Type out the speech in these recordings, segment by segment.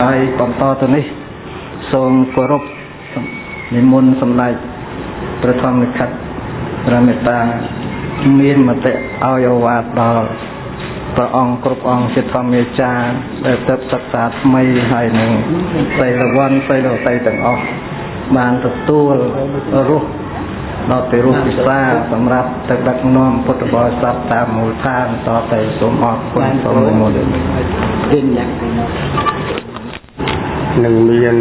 ហើយបន្តទៅនេះសូមគោរពនិមន្តសម្ដេចព្រះធម្មនិក្ខិតព្រះមេត្តាមានមតិឲ្យឱវាទដល់ព្រះអង្គគ្រប់អង្គជាធម្មអាចារ្យដែលទៅសិក្សាថ្មីហើយនឹងសីលវ័នសីលតីទាំងអស់បានទទួលរស់ដល់ទៅរស់ពិសាសម្រាប់ទៅដឹកនាំពុទ្ធបរិស័ទតាមមូលដ្ឋានតទៅសូមអរគុណសូមមុនវិញយ៉ាងនឹងមាន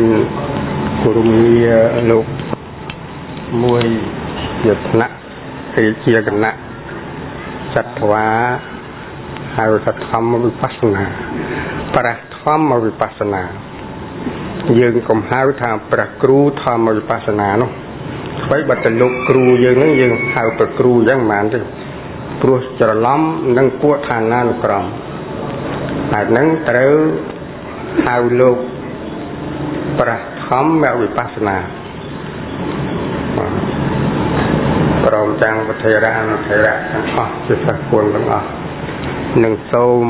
គរមាលោកមួយជាថ្នាក់ជាគណៈចត្វាហៅថាធម្មវិបស្សនាព្រះធម្មវិបស្សនាយើងកុំហៅថាព្រះគ្រូធម្មវិបស្សនានោះអ្វីបើតែលោកគ្រូយើងហ្នឹងយើងហៅព្រះគ្រូអញ្ចឹងមិនបានទេព្រោះច្រឡំនឹងពួកឋានានុក្រមហើយនឹងត្រូវហៅលោកព្រះធម្មវិបស្សនាព្រមទាំងវធេរៈអនុធេរៈទាំងអស់ជាសិស្សគុណទាំងអស់នឹងសូម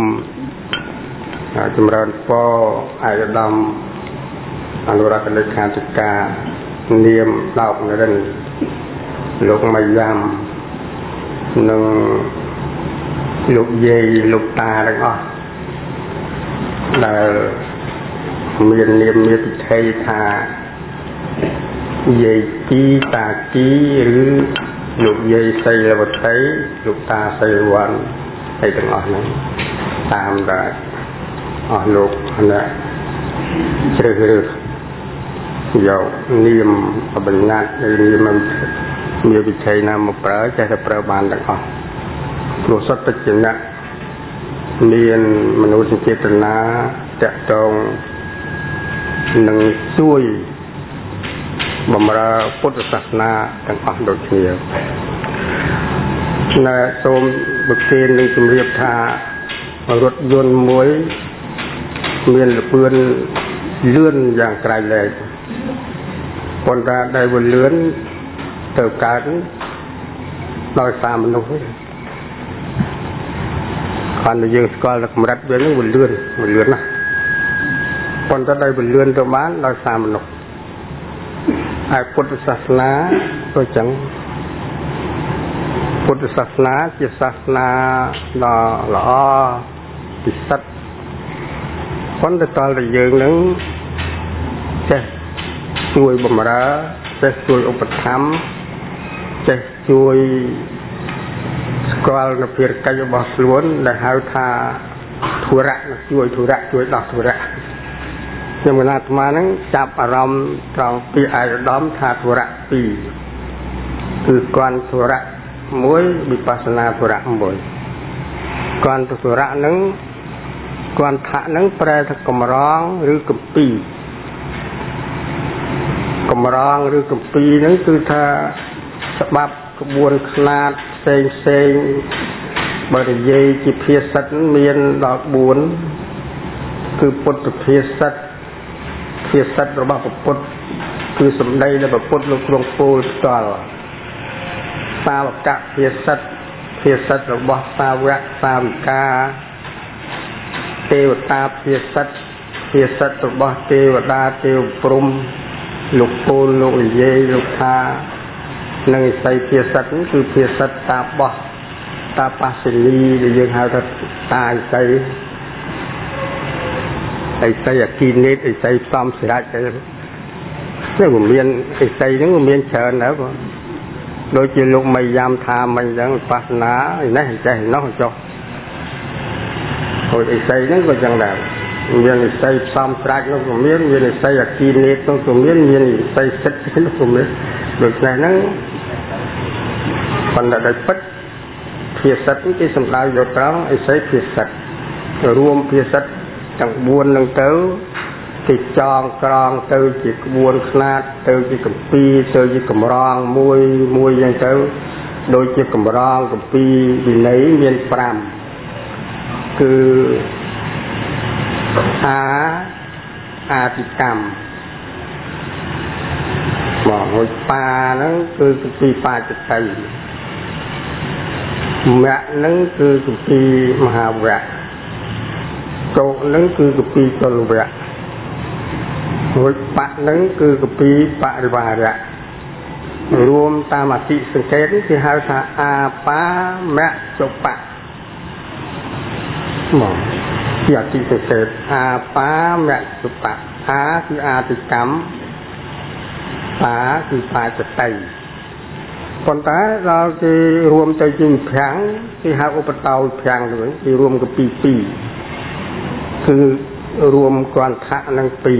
ចម្រើនពរអាយដាមអនុរដ្ឋលេខាធិការនាមដោកនរិនលោកមៃយ៉ាំនិងលោកយាយលោកតាទាំងអស់ដែលមាននាមមានពិធីថាយាយទីតាគីឬលោកយាយសីលវត្ថីលោកតាសីលវ័នហើយទាំងអស់ហ្នឹងតាមតែអស់លោកអ្នកជ្រើសរើសយកនាមបញ្ញត្តិឬនាមមានវិធីណាមកប្រើចេះតែប្រើបានទាំងអស់ព្រោះសត្វជាអ្នកមានមនោសញ្ចេតនាតកតងនឹងជួយបម្រើពុទ្ធសាសនាទាំងអស់ដូចគ្នានៅសូមប្រទាននឹងជម្រាបថារថយន្តមួយមានលឿនលឿនយ៉ាងក្រៃលែងប៉ុន្តែដែលវាលឿនទៅកើតដោយសារមនុស្សគាត់តែយើងស្គាល់តែកម្រិតវានឹងវាលឿនណាស់ប៉ុន្តែដែលវាលឿនទៅបានដោយសារមនុស្សហើយពុទ្ធសាសនាក៏ចឹងពុទ្ធសាសនាជាសាសនាដ៏ល្អពិសិដ្ឋប៉ុន្តែតើយើងនឹងចេះជួយបម្រើចេះជួយឧបត្ថម្ភចេះជួយស្គាល់នៅភារកិច្ចរបស់ខ្លួនដែលហៅថាធុរៈជួយធុរៈជួយដោះធុរៈខ្ញុំកណាអាត្មាហ្នឹងចាប់អារម្មណ៍ត្រង់ពីអាយដាមថាធុរៈ2គឺគន្ធធុរៈ1វិបស្សនាធុរៈ1គន្ធធុរៈហ្នឹងគន្ធៈហ្នឹងប្រែថាកម្រងឬកម្ពីកម្រងឬកម្ពីហ្នឹងគឺថាច្បាប់ក្បួនខ្នាតផ្សេងបើនិយាយជាភាសិតមានដល់4គឺពុទ្ធភាសិតរបស់ព្រះពុទ្ធគឺសម្ដីដែលព្រះពុទ្ធលោកទ្រង់ពោលផ្ទាល់សាវកភាសិតរបស់សាវកសាវិកាទេវតាភាសិតរបស់ទេវតាទេវព្រំលោកពោលលោកនិយាយលោកថានិងឥសីភាសិតគឺភាសិតតាបោះតាបាសិលីដែលយើងហៅថាតាឥសីអគីនេតឥសីផ្សំស្រាច់ទៅនេះវាមានឥសីហ្នឹងវាមានច្រើនដែរបងដូចជាលោកមៃយ៉ាំថាមិនអញ្ចឹងបាសនានេះចេះនោះចុះហើយឥសីហ្នឹងក៏អញ្ចឹងដែរមានឥសីផ្សំស្រាច់នោះក៏មានឥសីអគីនេតនោះក៏មានឥសីសិទ្ធនោះក៏មានដូច្នេះហ្នឹងប៉ុន្តែដោយពិតភាសិតគេសំដៅយកត្រង់ឥសីភាសិតរួមភាសិតទាំង4នឹងទៅគេចងក្រងទៅជាក្បួនខ្នាតទៅជាកម្ពីទៅជាកម្រងមួយយ៉ាងទៅដូចជាកម្រងកម្ពីវិន័យមាន5គឺអាទិកម្មមកហូចប៉ាហ្នឹងគឺកម្ពីបាចតីមគ្គហ្នឹងគឺកម្ពីមហាវៈកោនឹងគឺកម្ពីចលវៈ โอ้ยปะนั้นคือกปีปะริวาระรวมตามอธิสังเกตที่หาว่าอาปาแมะจบปะหมอที่อธิสังเกตอาปาแมะจบปะอาคืออาติกรรมปาคือปาจะไตคนแต่เราจะรวมใจจริงแผงที่หาอุปตาแผงเลยที่รวมกับปีคือรวมกวนทะนังปี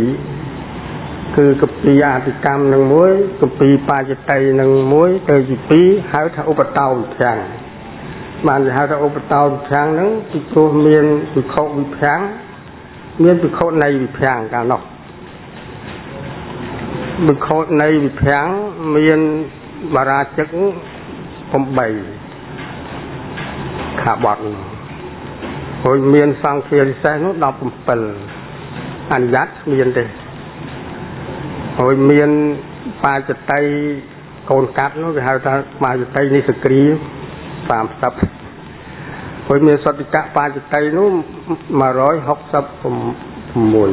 คือกับปีอาติกรรมหนึ่งม้วยกับปีปาจะไตหนึ่งม้วยเตยจีปีหาทาอุปตาแผงมันจะหาทาอุปตาแผงนั้นที่ตัวเมียนที่เขาวิแผงเมียนที่เขาในวิแผงกันเนาะบุคคลในวิแผงเมียนบาราจักผมใบขาบอดโอ้ยเมียนฟังเคียร์แซนุดอกผมเปิลอันยัดเมียนเดโอ้ยเมียนปาจะไตโกนกัดนู้นไปหาตาปาจะไตนิสกรี30โอ้ยเมียนสติกะปาจะไตนู้นมา160ผมมวย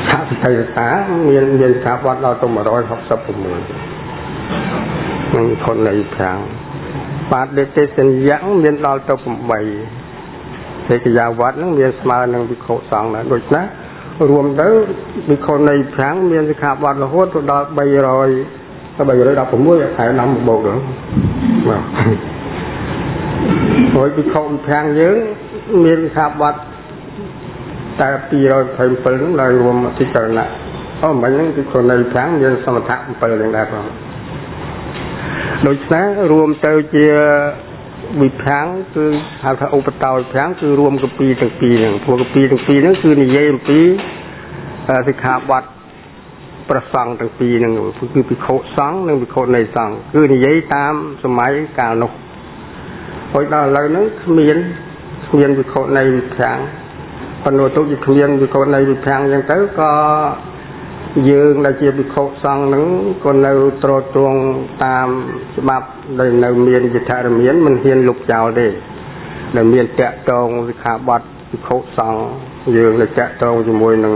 ข้าไตขาเมียนขาบอดเราต้องมา160ผมมวยมันคนในแผงปาดเดเตสัญญาเมียนเราตัวผมใบเสกยาวัดนั่งเมียนสมานังบิโคสองนะโดยนะรวมแล้วบิโคในแผงเมียนสิขาวัดละโหดตัวดอกใบรอยถ้าใบรอยดอกผมว่าจะขายน้ำโบกหรือโอ้ยบิโคแผงเยอะเมียนสิขาวัดแต่ปีรอยเพิ่มเปิลเลยรวมที่เกิดน่ะเหมือนบิโคในแผงเมียนสมถะเปิลอย่างไรบ้างโดยนั้นรวมเตยเจียวิแผงคือหาทาอุปตาแผงคือรวมกับปีตั้งปีหนึ่งพวกกับปีตั้งปีนั้นคือนิเยมปีสิขาวัดประสังตั้งปีหนึ่งคือปีโคสังหนึ่งปีโคในสังคือนิเยตามสมัยกาลนกโดยเราเลยนั้นเมียนปีโคในวิแผงปนโนตุยิเมียนปีโคในวิแผงอย่างเต้ก็ยืนในเจียบิโคสังนั้นคนในตรตวงตามฉบับในเมียนจิตารเมียนมันเฮียนลุกเจ้าเด้ในเมียนแกะตรงสิขาบัดบิโคสังยืนในแกะตรงจมวยหนึ่ง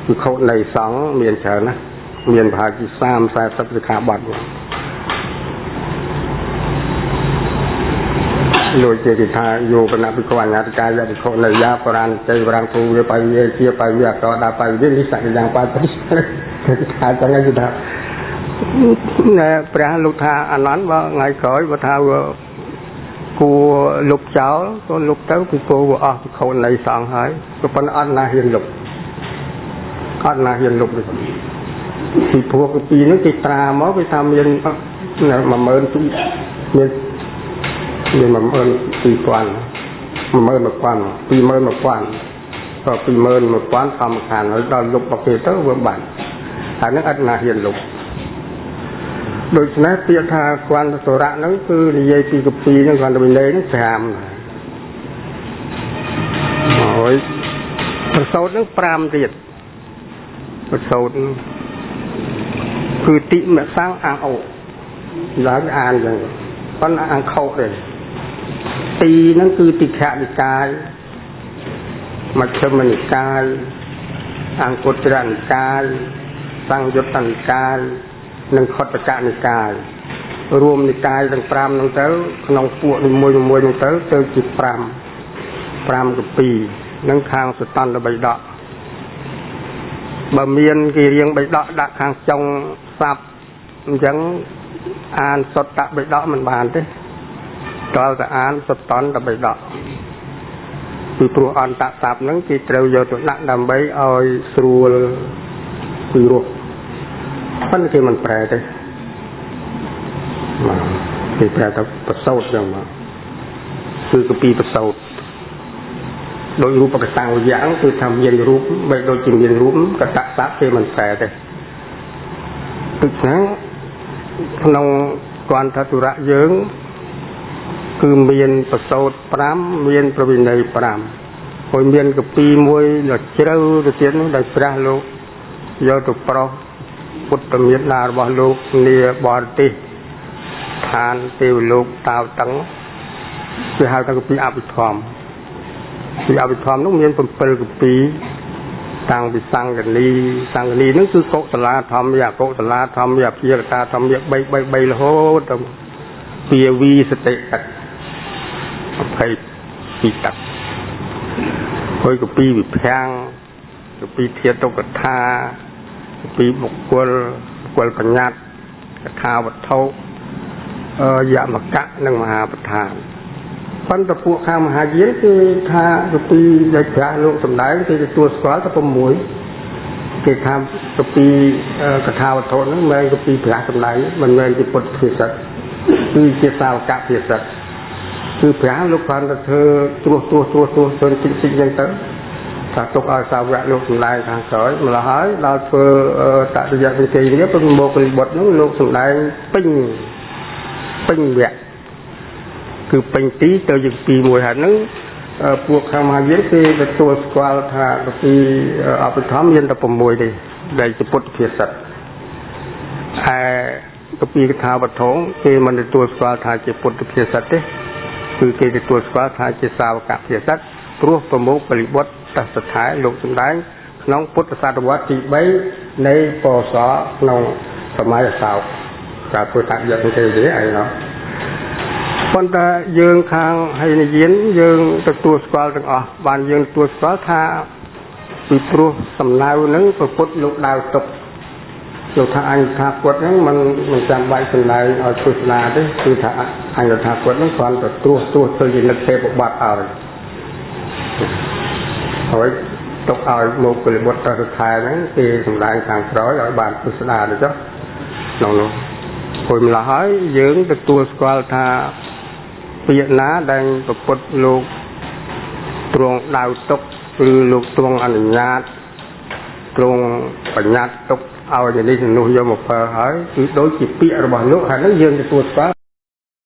บิโคในสังเมียนเฉนะเมียนพากิสามสายสับสิขาบัดโดยเจติธาโยปนาบิโคอัญญาติกายาบิโคในยาปราณใจปราณภูเยไปเยเชียไปเยกต่อดาไปเรื่องนิสัยอย่างปาฏิเจติธาจังไงสุดท้ายเนี่ยพระลูกธาอันนั้นว่าไงขอยว่าธาว่ากูลูกเจ้าก็ลูกเต้าคือกูว่าบิโคในสังหายก็เป็นอันนาเฮียนลูกอันนาเฮียนลูกเลยที่พวกปีนึกติดตราหมอไปทำเย็นเนี่ยมาเมินเนี่ยมันเมินปีกวนมันเมินมากวนปีเมินมากวนก็ปีเมินมากวนทำการเราลุกประเภทเต้าเวบันอันนั้นอันนาเฮียนลุกโดยฉะนั้นเปียธากวนโสระนั้นคือในเยปีกับปีนั่นก่อนจะเป็นเลยนั่นแฉมโอ้ยประสดนั้นปรามเรียดประสดคือติเมื่อสร้างอ่างเอาแล้วอ่านอย่างตอนอ่างเข้าเลยตีนั่นคือติขะนิกายมัชฌิมนิกายอังคุตระนิกายสังยุตตนิกายหนึ่งคตกะนิกายรวมนิกายต่างปรามนั่งเต้าขนมปวดมวยนั่งเต้าเจอจิตปรามกับปีนั่งคางสุดตันระใบดอกบะเมียนกี่เรียงใบดอกดักคางจงสับยังอ่านสดตะใบดอกมันบานเด้เราจะอ่านสดตอนตะใบดอกคือปลุกอ่านตะสับนั้นที่เตรียมโยตุนักดำใบเอาสรูลคือรูปมันคือมันแปลได้ที่แปลแต่ประสาทอย่างมาคือกปีประสาทโดยรูปประตังอย่างคือทำเย็นรูปใบโดยจริงเย็นรูปกระตะสับที่มันแปลได้ตึกนั้นพนองกวนทัตุระเยิงคือเมียนประสดปรามเมียนประวินัยปรามโอยเมียนกับปีมวยหลักเจ้าตัวเทียนได้พระโลกยอดตุปรพุทธเมียนาบาโลกเนียบอติทานเทวโลกตาวตังคือหาตั้งปีอภิธรรมปีอภิธรรมต้องเมียนเป็นเปิลกับปี តាំងពីសង្កនីហ្នឹងគឺកុសលាធម្មយាកុសលាធម្មយាភារតាធម្មយា3រហូតទៅពាវីសតិទឹក22ទឹកហើយកពីវិភាំងកពីធាតុកថាកពីបុគ្គលបញ្ញត្តិកថាវត្ថុយមកៈនិងមហាប្រធានប៉ុន្តែពួកខាងមហាយានគឺថាកពីដែលប្រាក់លោកសម្ដែងគេទទួលស្គាល់តែ6គេថាកពីកថាវត្ថុហ្នឹងមិនមែនកពីប្រាក់សម្ដែងមិនមែនជាពុទ្ធភាសិតគឺជាសាវកៈភាសិតគឺប្រាក់លោកគាត់ទៅធ្វើត្រួសជន់តិចយ៉ាងទៅថាទុកឲ្យសាវកៈលោកសម្ដែងខាងក្រោយម្ល៉េះហើយដល់ធ្វើតតិយវិធីនេះព្រោះមកលិបុត្រហ្នឹងលោកសម្ដែងពេញវគ្គគឺពេញទីទៅជាពីមួយហើយហ្នឹងពួកខាងមហាយានគេទទួលស្គាល់ថាពីអភិធម្មមានតែ6ទេដែលជាពុទ្ធភាសិតហើយកពីកថាវត្ថុគេមិនទទួលស្គាល់ថាជាពុទ្ធភាសិតទេគឺគេទទួលស្គាល់ថាជាសាវកភាសិតព្រោះប្រមុខបរិបុត្រតសថែលោកសម្ដែងក្នុងពុទ្ធសតវត្សទី3នៃពសក្នុងសម័យអសោកការធ្វើតយៈទេទេអីណោះប៉ុន្តែយើងខាងហេនយានយើងទទួលស្គាល់ទាំងអស់បានយើងទទួលស្គាល់ថាពីព្រោះសំណៅនឹងប្រពុតលោកដៅទុកលោកថាអញថាគាត់ហ្នឹងមិនចាំបាច់សំណៅឲ្យទស្សនាទេគឺថាអញថាគាត់ហ្នឹងគ្រាន់តែត្រួសទៅជានឹកទេប្របាត់ឲ្យហើយទុកឲ្យមកពលបុត្រទៅខែហ្នឹងគេសំដែងខាងក្រោយឲ្យបានទស្សនាទៅចុះក្នុងនោះព្រោះម្ល៉េះហើយយើងទទួលស្គាល់ថាពាក្យណាដែលប្រពុតលោកទ្រង់ដៅទុកឬលោកទ្រង់អនុញ្ញាតទ្រង់បញ្ញត្តិទុកឲ្យនេះនោះយកមកប្រើហើយគឺដូចជាពាក្យរបស់លោកហើយហ្នឹងយើងទទួលស្គាល់